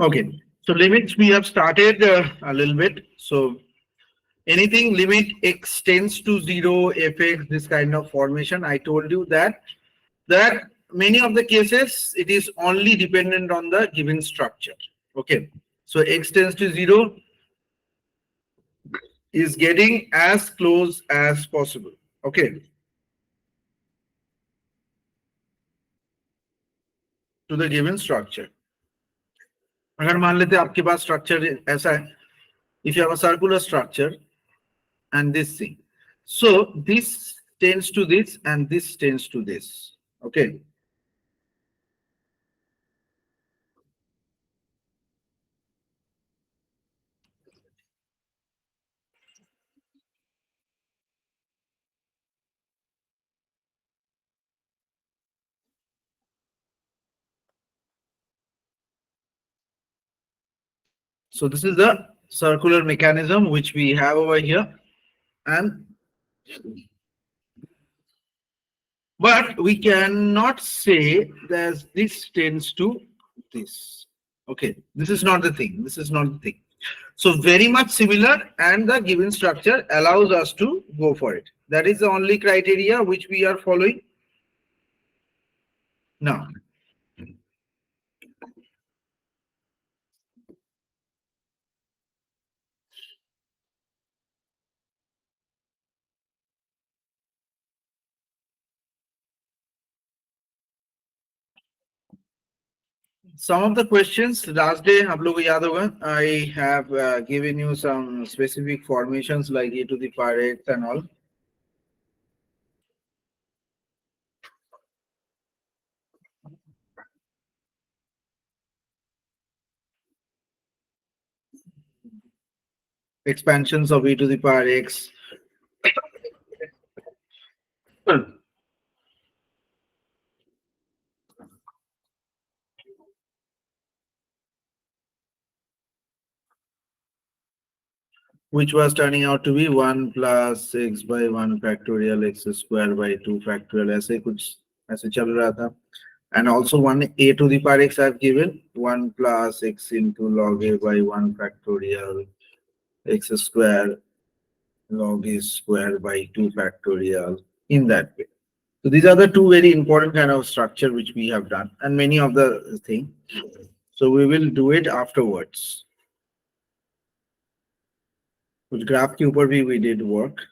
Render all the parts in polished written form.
Okay, so limits we have started a little bit. So anything limit x tends to 0, fx, this kind of formation, I told you that many of the cases it is only dependent on the given structure. Okay, so x tends to 0 is getting as close as possible. Okay, to the given structure. अगर मान लेते हैं आपके पास structure ऐसा है, if you have a circular structure and this thing, so this tends to this and this tends to this. Okay, so this is the circular mechanism which we have over here, and but we cannot say that this tends to this. Okay, this is not the thing. This is not the thing. So very much similar, and the given structure allows us to go for it. That is the only criteria which we are following. Now, some of the questions last day आप लोगों को याद होगा, I have given you some specific formations like e to the power x and all. Expansions of e to the power x. Which was turning out to be 1 plus x by 1 factorial x square by 2 factorial, ऐसे कुछ ऐसे चल रहा था. And also one a to the power x I have given 1 plus x into log a by 1 factorial x square log a square by 2 factorial, in that way. So these are the two very important kind of structure which we have done, and many of the thing. So we will do it afterwards. कुछ graph के ऊपर भी we did work.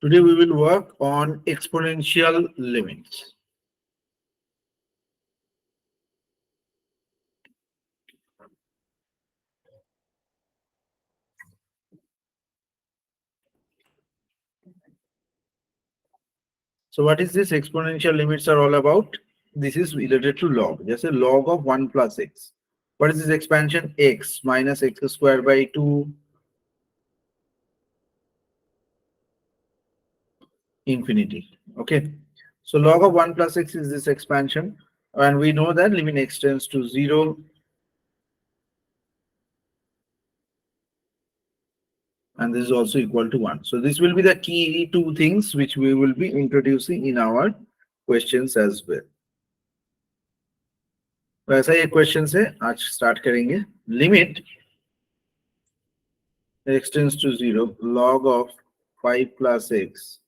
Today we will work on exponential limits. So what is this exponential limits are all about? This is related to log. Just a log of 1 plus x. What is this expansion? X minus x square by 2 infinity. Okay. So log of 1 plus x is this expansion. And we know that limit x tends to 0. . and this is also equal to 1. So this will be the key two things which we will be introducing in our questions as well. तो ऐसा ये question से आज start करेंगे. Limit x tends to 0 log of 5 plus x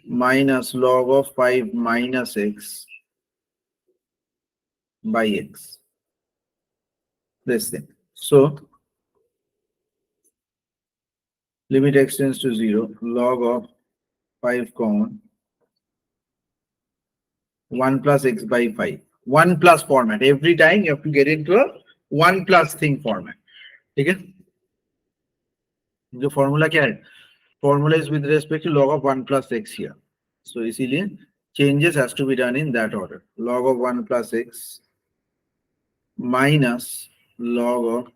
minus log of 5 minus x by x. This thing. So limit x tends to 0 log of 5 common 1 plus x by 5. 1 plus format. Every time you have to get into a 1 plus thing format. ठीक है? जो formula क्या है? Formula is with respect to log of 1 plus x here. So इसीलिए changes has to be done in that order. Log of 1 plus x minus log of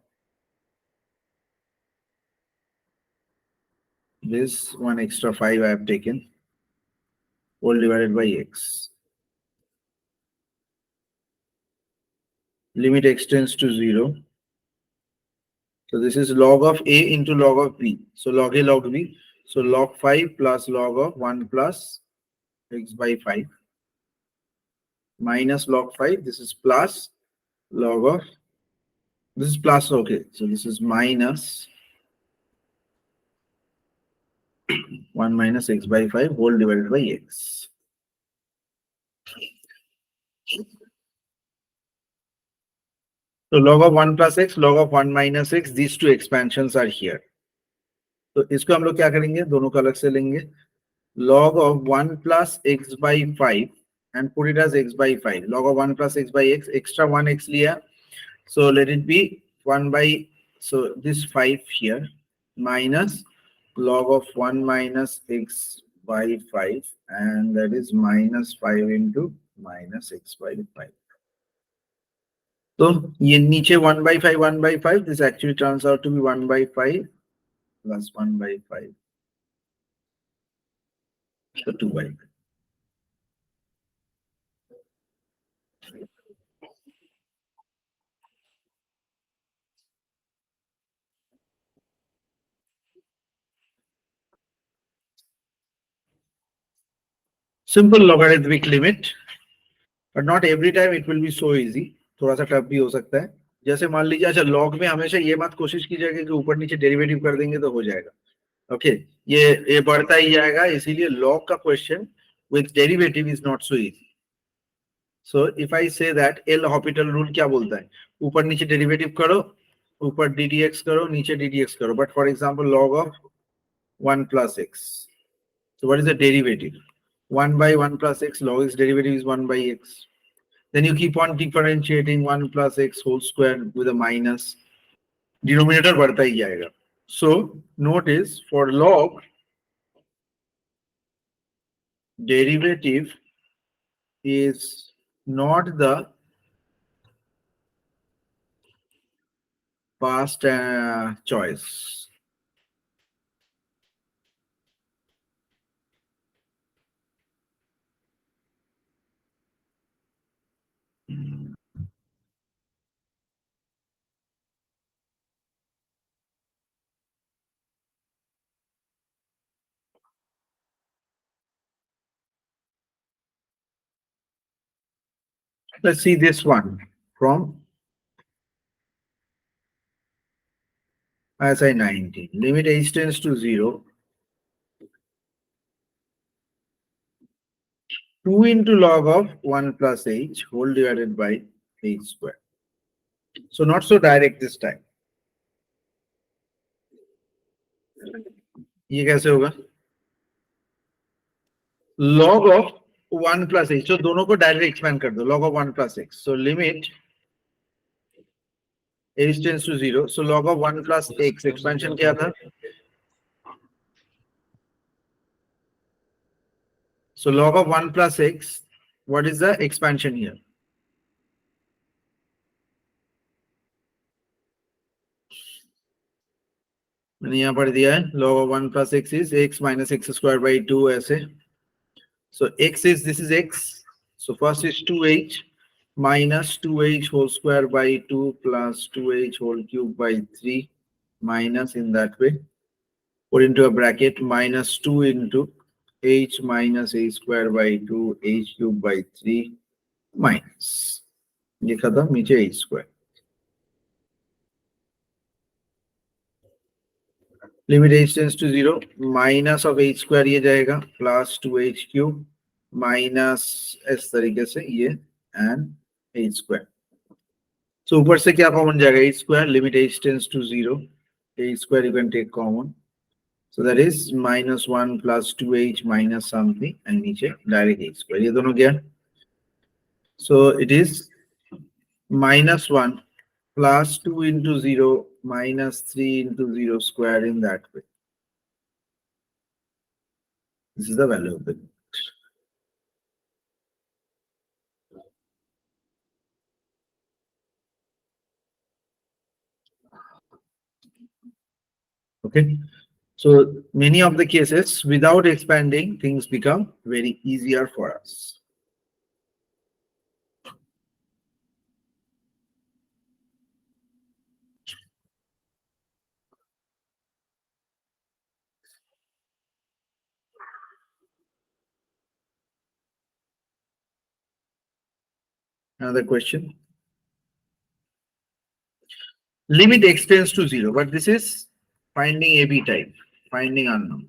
this one extra 5 I have taken all divided by x. Limit x tends to 0. So this is log of a into log of b. So log a log b. So log 5 plus log of 1 plus x by 5 minus log 5. This is plus log of, this is plus, okay. So this is minus 1 minus x by 5 whole divided by x. So log of 1 plus x, log of 1 minus x, these two expansions are here. तो इसको हम लोग क्या करेंगे, दोनों को अलग से लेंगे. Log of 1 plus x by 5 and put it as x by 5. Log of 1 plus x by x, extra 1x लिया. So let it be 1 by, so this 5 here minus log of 1 minus x by 5, and that is minus 5 into minus x by 5. So ये नीचे 1 by 5, 1 by 5, this actually turns out to be 1 by 5 plus 1 by 5. So 2 by 5. Simple logarithmic limit, but not every time it will be so easy. थोड़ा सा tough भी हो सकता है. जैसे मान लीजिए, अच्छा लॉग में हमेशा ये मत कोशिश कीजिएगा कि ऊपर नीचे डेरिवेटिव कर देंगे तो हो जाएगा. ओके, ये बढ़ता ही जाएगा, इसीलिए लॉग का question with derivative is not so easy. So if I say that L Hôpital rule क्या बोलता है, ऊपर नीचे डेरिवेटिव करो, ऊपर ddx करो, नीचे ddx करो. But for example log of 1 plus x, so what is the derivative? 1 by 1 plus x, log x derivative is 1 by x. Then you keep on differentiating 1 plus x whole square with a minus. Denominator बढ़ता ही जाएगा. So notice for log, derivative is not the past choice. Let's see this one from ISI 19. Limit h tends to 0. 2 into log of 1 plus h whole divided by h square. So not so direct this time. ये कैसे होगा? Log of 1 plus h. So दोनों को direct expand कर दो. Log of 1 plus x. So limit h tends to 0. So log of 1 plus x expansion क्या था? So log of 1 plus x, what is the expansion here? मैंने यहाँ पर दिया है log of 1 plus x is x minus x square by 2 ऐसे. So x is, this is x. So first is 2h minus 2h whole square by 2 plus 2h whole cube by 3. minus in that way, put into a bracket minus 2 into h minus a square by 2 h cube by 3 minus ये खत्म नीचे h square. Limit h tends to 0, minus of h square ये जाएगा plus 2h cube minus इस तरीके से ये and h square. So ऊपर से क्या कॉमन जाएगा h square, limit h tends to 0, h square you can take common. So that is minus 1 plus 2h minus something and नीचे direct h square. ये दोनों क्या? So it is minus 1 plus 2 into 0 minus 3 into 0 square in that way. This is the value of it. Okay. So many of the cases without expanding, things become very easier for us. Another question. Limit extends to 0, but this is finding AB type, finding unknown.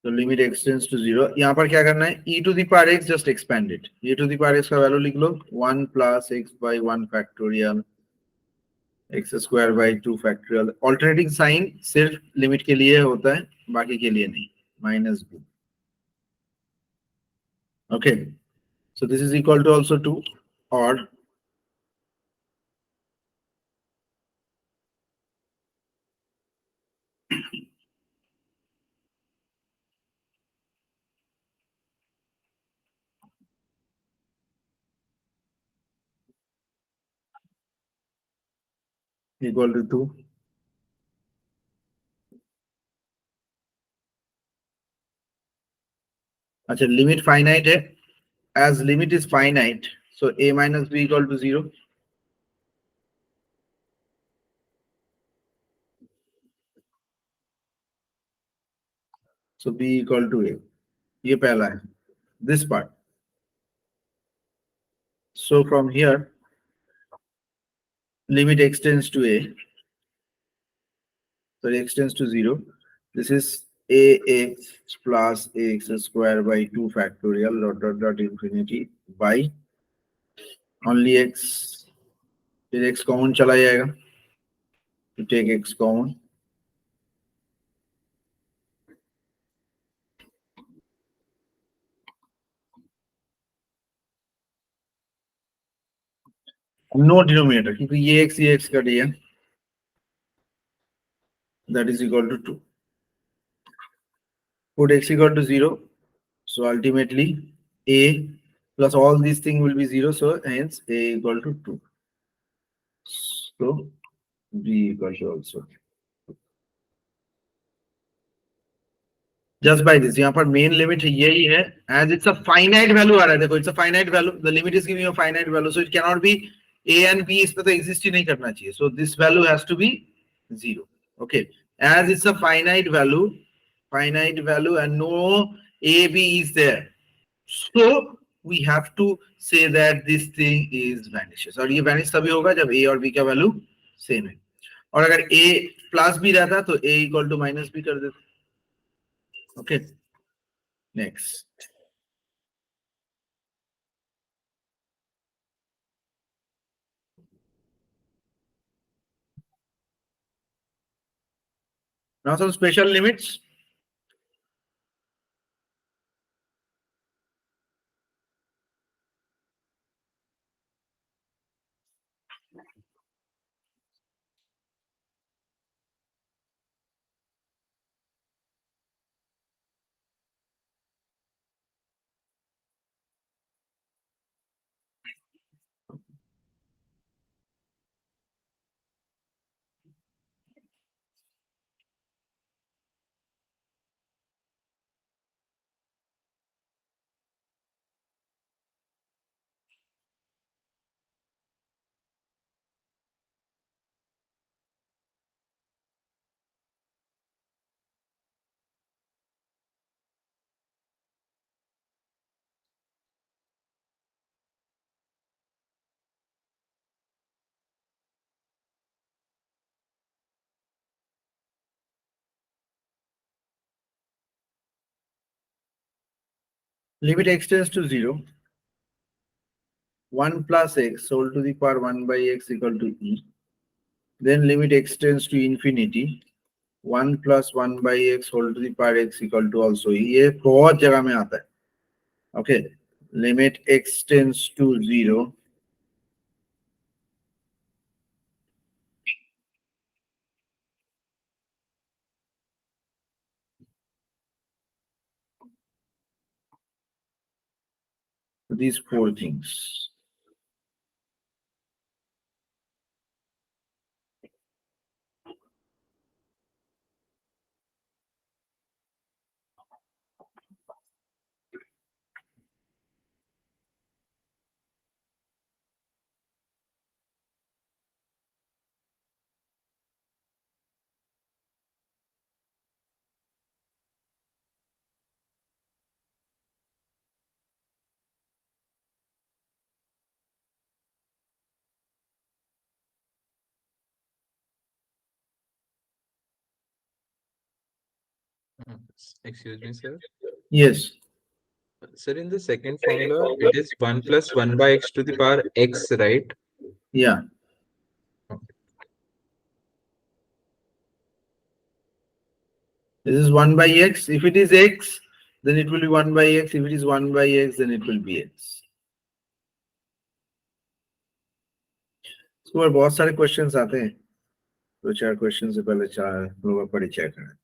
So limit extends to 0. यहाँ पर क्या करना है? E to the power x just expand it. E to the power x का value लिख लो 1 plus x by 1 factorial x square by 2 factorial. Alternating sign सिर्फ limit के लिए होता है, बाकी के लिए नहीं. Minus b. Okay. So this is equal to also 2 or equal to 2. अच्छा लिमिट फाइनाइट है. As limit is finite, so a minus b equal to 0. So b equal to a. ये पहला है. This part. So from here, limit extends to a. So it extends to 0. This is ax plus ax square by 2 factorial dot infinity by only x. फिर x common चला जाएगा. To take x common. No denominator क्योंकि ये x cut गया. That is equal to 2. Put x equal to 0. So ultimately a plus all these things will be 0. So hence a equal to 2. So b equal to also. Just by this, यहाँ पर main limit यही है. As it's a finite value आ रहा है. देखो it's a finite value. The limit is giving you a finite value. So it cannot be a and b इसमें तो exist ही नहीं करना चाहिए. So this value has to be 0. Okay. As it's a finite value and no a b is there. So we have to say that this thing is vanishes. और ये vanish तभी होगा जब a और b का value same है. और अगर a plus b रहता तो a equal to minus b कर देते. Okay. Next. Now some special limits. Limit x tends to 0. 1 plus x whole to the power 1 by x equal to e. Then limit x tends to infinity. 1 plus 1 by x whole to the power x equal to also e. ये बहुत जगह में आता है. Okay. Limit x tends to 0. These four things. Excuse me, sir. Yes. Sir, in the second formula, it is 1 plus 1 by x to the power x, right? Yeah. This is 1 by x. If it is x, then it will be 1 by x. If it is 1 by x, then it will be x. So बहुत सारे questions आते हैं. दो चार question से पहले चार लोगों का परिचय करें.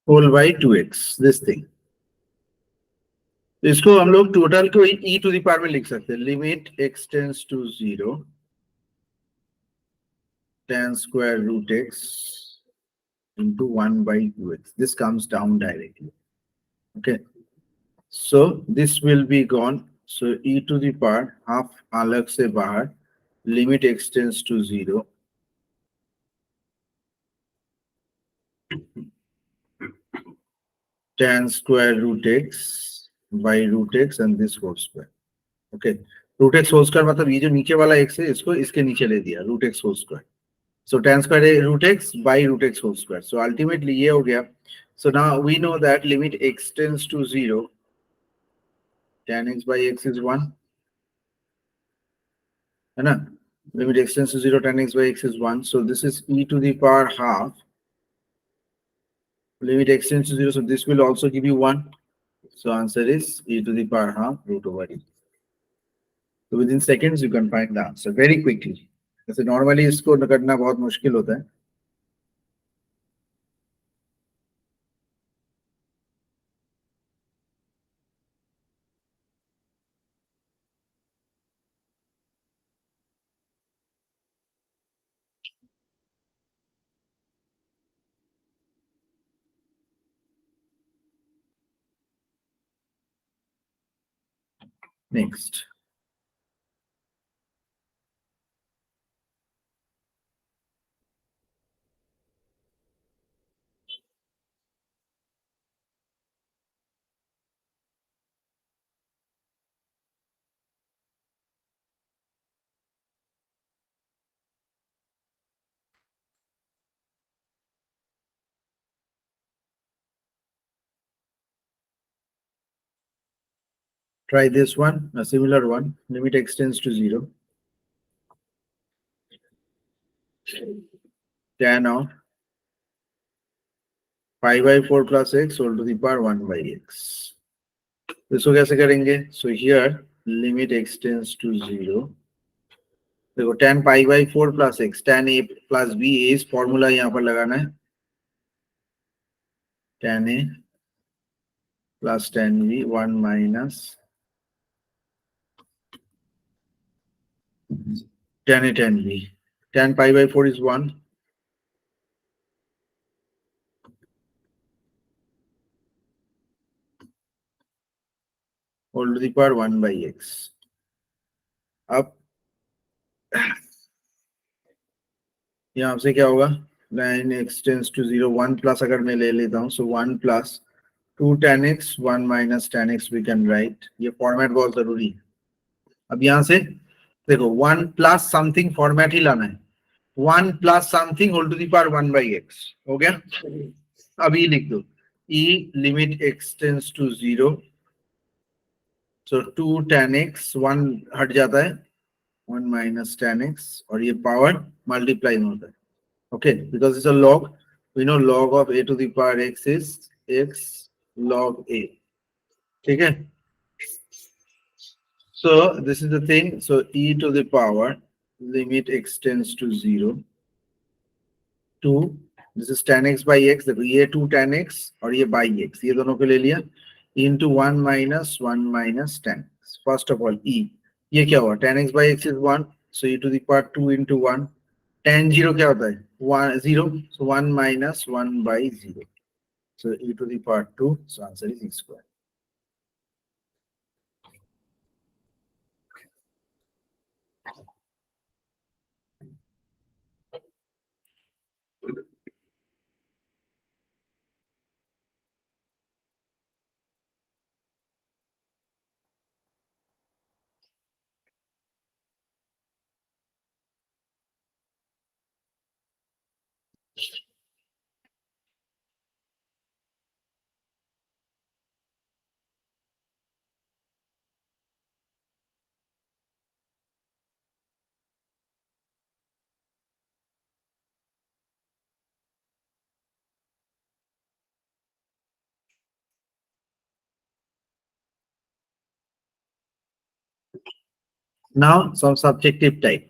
Whole by 2x. This thing. इसको हम लोग टोटल को e to the power में लिख सकते हैं. Limit x tends to 0. Tan square root x into 1 by 2x. This comes down directly. Okay. So this will be gone. So e to the power half अलग से बाहर. Limit x tends to 0. Tan square root x by root x and this whole square. Okay. Root x whole square मतलब ये जो नीचे वाला x है इसको इसके नीचे ले दिया. Root x whole square. So tan square root x by root x whole square. So ultimately ये हो गया. So now we know that limit x tends to 0. Tan x by x is 1. है ना? Limit x tends to 0, tan x by x is 1. So this is e to the power half. Limit x tends to 0, so this will also give you 1. So answer is e to the power half root over e. So within seconds you can find the answer very quickly. जैसे normally इसको करना बहुत मुश्किल होता है. Next. Try this one, a similar one. Limit extends to 0. Tan of pi by 4 plus x whole to the power 1 by x. इसको कैसे करेंगे? So here limit extends to 0. देखो tan pi by 4 plus x, tan a plus b, इस formula यहाँ पर लगाना है. Tan a plus tan b 1 minus tan a tan b. Tan pi by 4 is 1. Whole to the power 1 by x. अब यहाँ से क्या होगा? Line extends to 0. 1 plus अगर मैं ले लेता हूँ, so 1 plus 2 tan x 1 minus tan x we can write. ये फॉर्मेट बहुत जरूरी है. अब यहाँ से देखो 1 plus something फॉर्मेट ही लाना है. 1 plus something whole to the power 1 by x. हो गया? अब ये लिख दो. E limit extends to 0. So 2 tan x 1 हट जाता है. 1 minus tan x और ये पावर मल्टीप्लाई होता है. Okay, because it's a log, we know log of a to the power x is x log a. Okay. So this is the thing. So e to the power limit extends to 0 to this is tan x by x. देखो ये 2 tan x और ये by x, ये दोनों को ले लिया into 1 minus tan x. First of all e, ये क्या हुआ? Tan x by x is 1, so e to the power 2 into 1. Tan 0 क्या होता है? 1 0, so 1 minus 1 by 0. So e to the power 2, so answer is e square. Now some subjective type.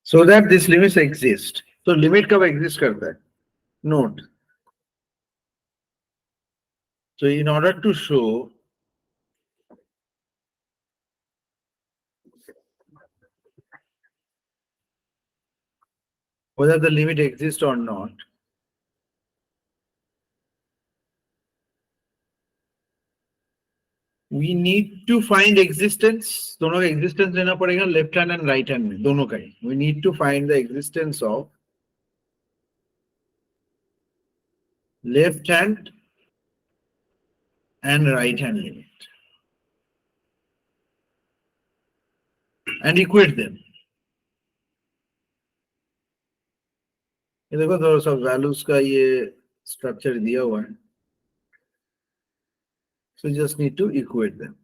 So that this limits exist. So limit कब exist करता है? Note. So in order to show whether the limit exists or not, we need to find existence. दोनों का existence लेना पड़ेगा left hand and right hand में, दोनों का ही. We need to find the existence of left hand and right hand limit and equate them. ये देखो थोड़ा सा values का ये structure दिया हुआ है. So you just need to equate them.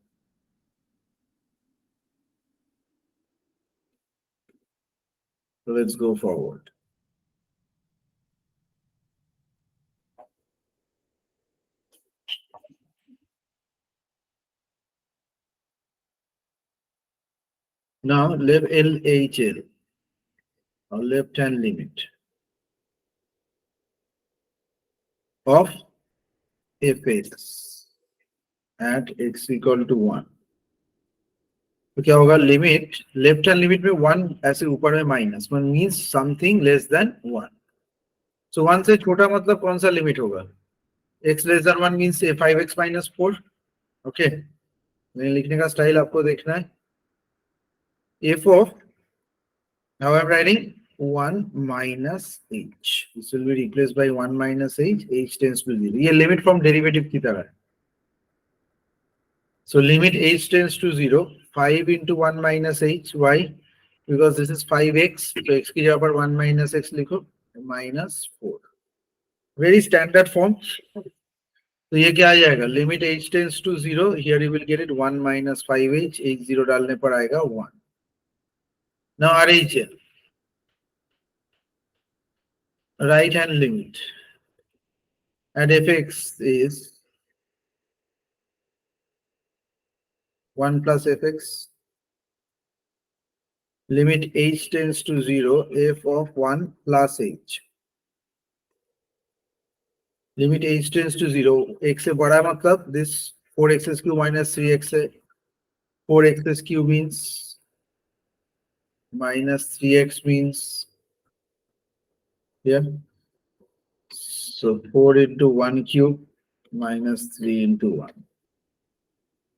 So let's go forward. Now left LHL or left hand limit of fx at x equal to 1. तो क्या होगा लिमिट लेफ्ट हैंड लिमिट में 1 ऐसे ऊपर में minus 1 means something less than 1. सो 1 से छोटा मतलब कौन सा लिमिट होगा? x less than 1 means 5x minus 4. Okay, लिखने का स्टाइल आपको देखना है. f of now I'm writing 1 minus h. This will be replaced by 1 minus h. h tends to 0. ये लिमिट फ्रॉम डेरिवेटिव की तरह है. So limit h tends to 0, 5 into 1 minus h. Why? Because this is 5x. So x की जगह पर 1 minus x लिखो, minus 4. Very standard form. तो ये क्या आ जाएगा? Limit h tends to 0. Here you will get it 1 minus 5h. h 0 डालने पर आएगा 1. Now RHL. Right hand limit at fx is 1 plus fx. Limit h tends to 0, f of 1 plus h. Limit h tends to 0. x से बड़ा मतलब this 4x cube minus 3x 4x cube means minus 3x means here. So 4 into 1 cube minus 3 into 1.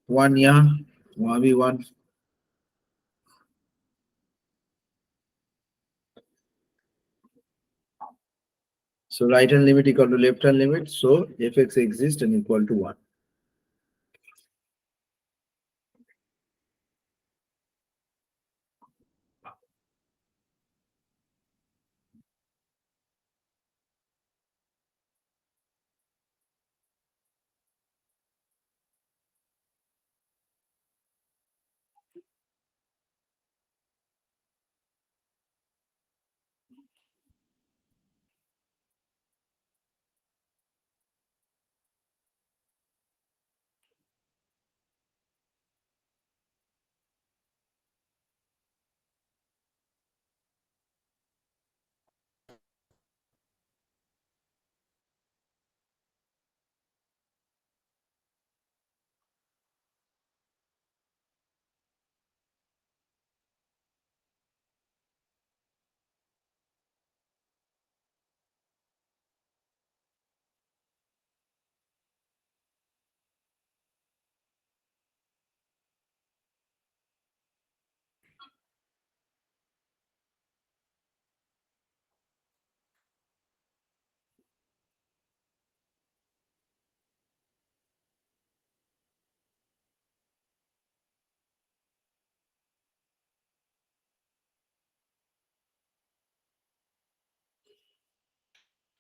1 यहाँ, वहाँ भी 1. So right hand limit equal to left hand limit. So fx exists and equal to 1.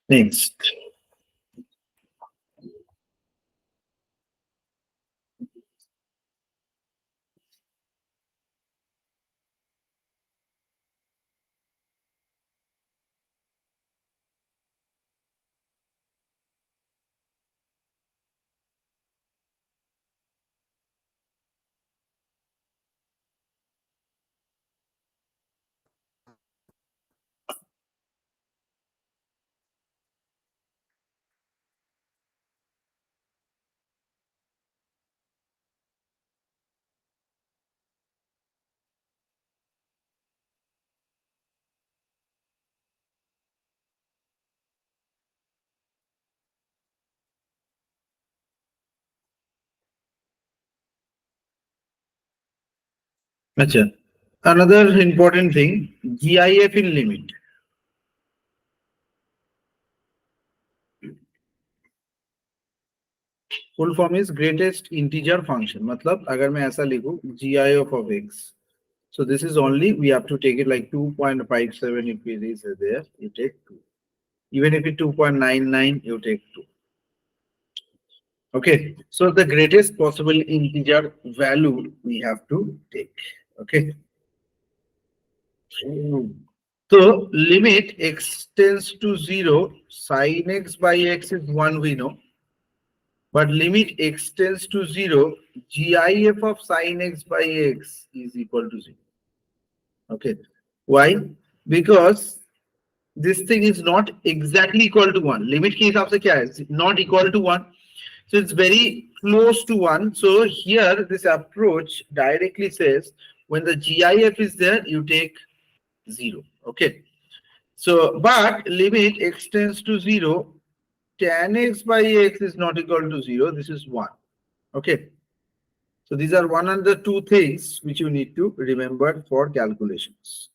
Next. Achha. Another important thing, GIF in limit. Full form is greatest integer function. मतलब अगर मैं ऐसा लिखूं GIF of x. So this is only, we have to take it like 2.57 if it is there, you take 2. Even if it 2.99, you take 2. Okay, so the greatest possible integer value we have to take. Okay. So limit x tends to 0, sin x by x is 1 we know. But limit x tends to 0, GIF of sin x by x is equal to 0. Okay. Why? Because this thing is not exactly equal to 1. Limit के हिसाब से क्या है? Not equal to 1. So it's very close to 1. So here this approach directly says when the GIF is there, you take 0. Okay. So, but limit x tends to 0, tan x by x is not equal to 0. This is 1. Okay. So these are one and the two things which you need to remember for calculations.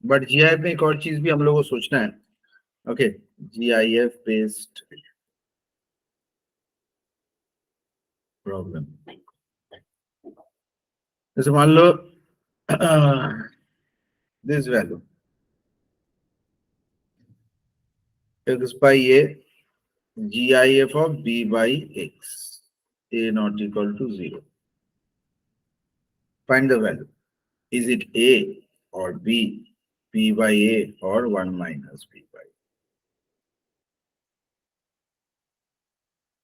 But GIF में एक और चीज भी हम लोग को सोचना है. Okay, GIF based problem. जैसे मान लो this value x by a, GIF of b by x, a not equal to 0. Find the value. Is it a or b, b by a or 1 minus b by?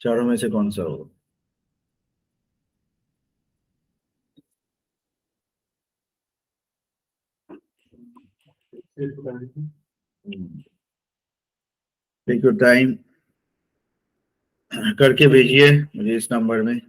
चारों में से कौन सा होगा? Take your time करके भेजिए मुझे इस नंबर में.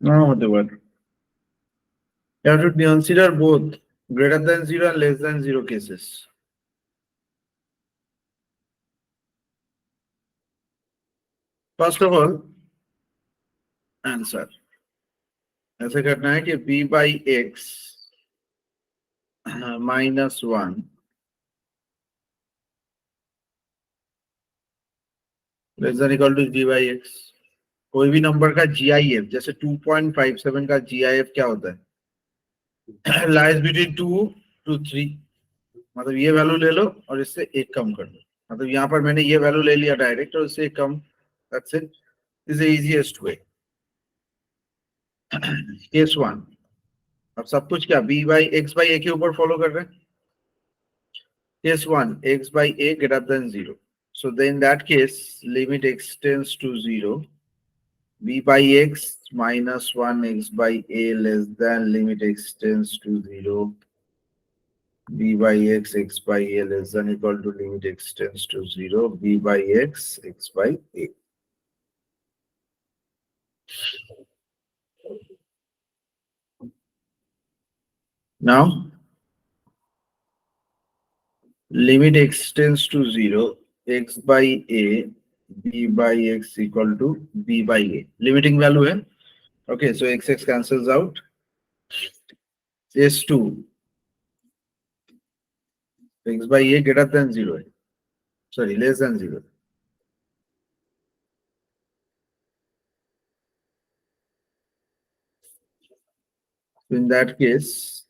No, whatever. You have to consider both greater than 0 and less than 0 cases. First of all, answer ऐसे करना है कि b by x minus 1 less than equal to b by x. कोई भी नंबर का GIF जैसे 2.57 का GIF क्या होता है? Lies between 2 to 3. मतलब ये वैल्यू ले लो और इससे एक कम कर दो. मतलब यहाँ पर मैंने ये वैल्यू ले लिया डायरेक्ट और उससे कम, that's it, is the easiest way. Case 1, अब सब कुछ क्या b by x by a के ऊपर फॉलो कर रहे हैं. Case 1, x by a greater than 0. So then in that case, limit x tends to 0, b by x minus 1 x by a less than limit x tends to 0, b by x by a less than equal to limit x tends to 0, b by x by a. Now, limit x tends to 0, x by a, b by x equal to b by a. Limiting value है. Okay, so x cancels out. S2, x by a greater than 0. Sorry, less than 0. So in that case,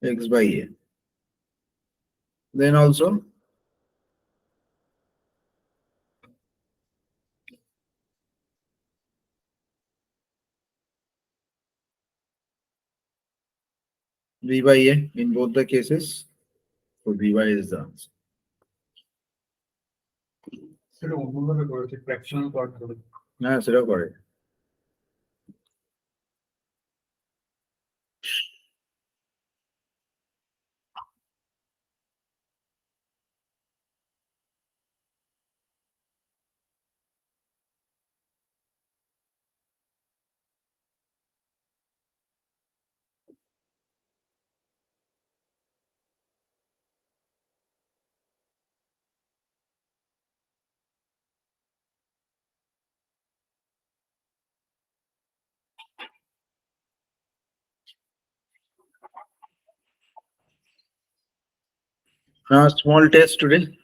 x by a. Then also, b by a in both the cases. So b by is the answer. না সেটাও করে. Now, small test today.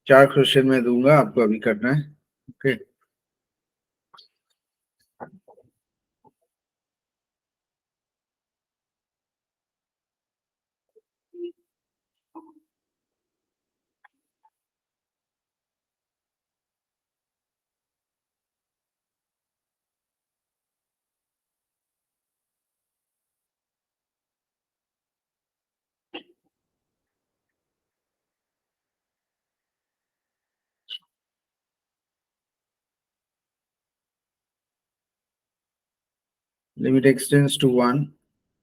4 question में दूंगा, आपको अभी करना है. Okay. Limit x tends to 1,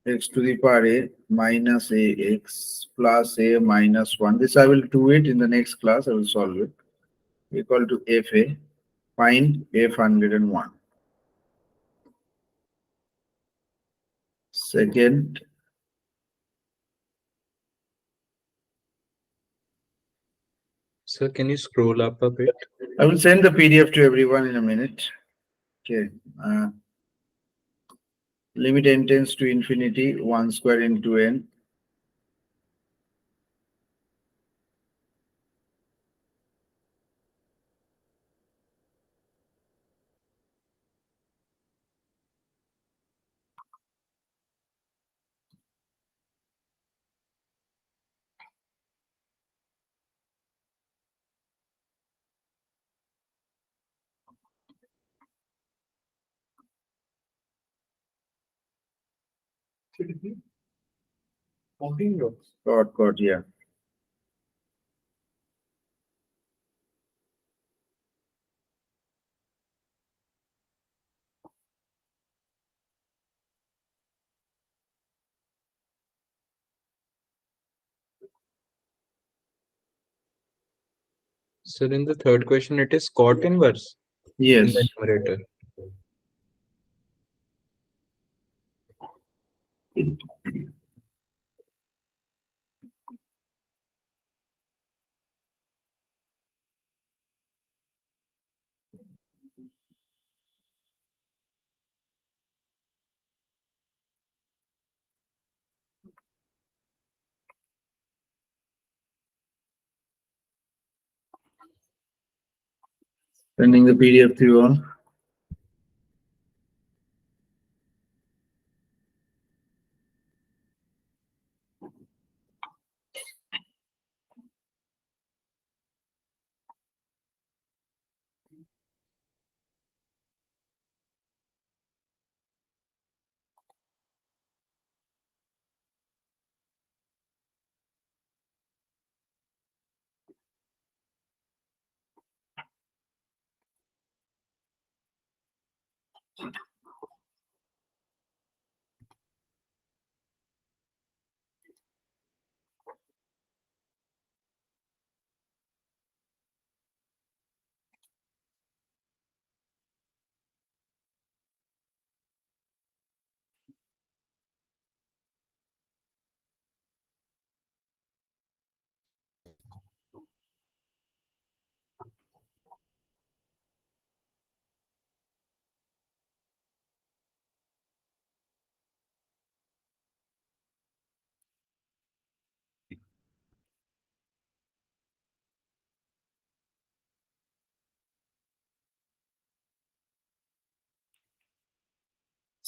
x to the power a minus ax plus a minus 1. This I will do it in the next class. I will solve it. Equal to fa. Find f101. Second, Sir, can you scroll up a bit? I will send the PDF to everyone in a minute. Okay. Limit n tends to infinity, 1 square into n. Got, yeah. Sir, in the third question, it is cot inverse in Yes. the numerator. Sending the PDF to you all.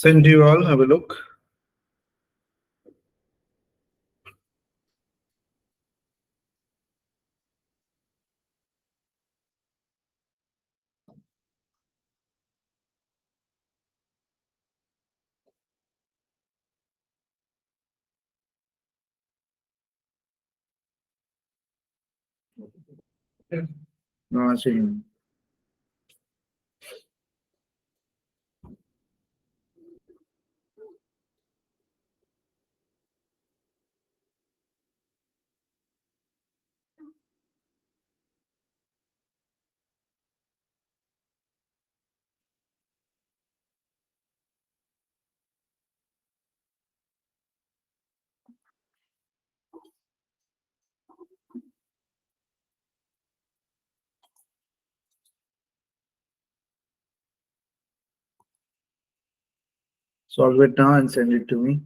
Send to you all. Have a look. No, I see. Solve it now and send it to me.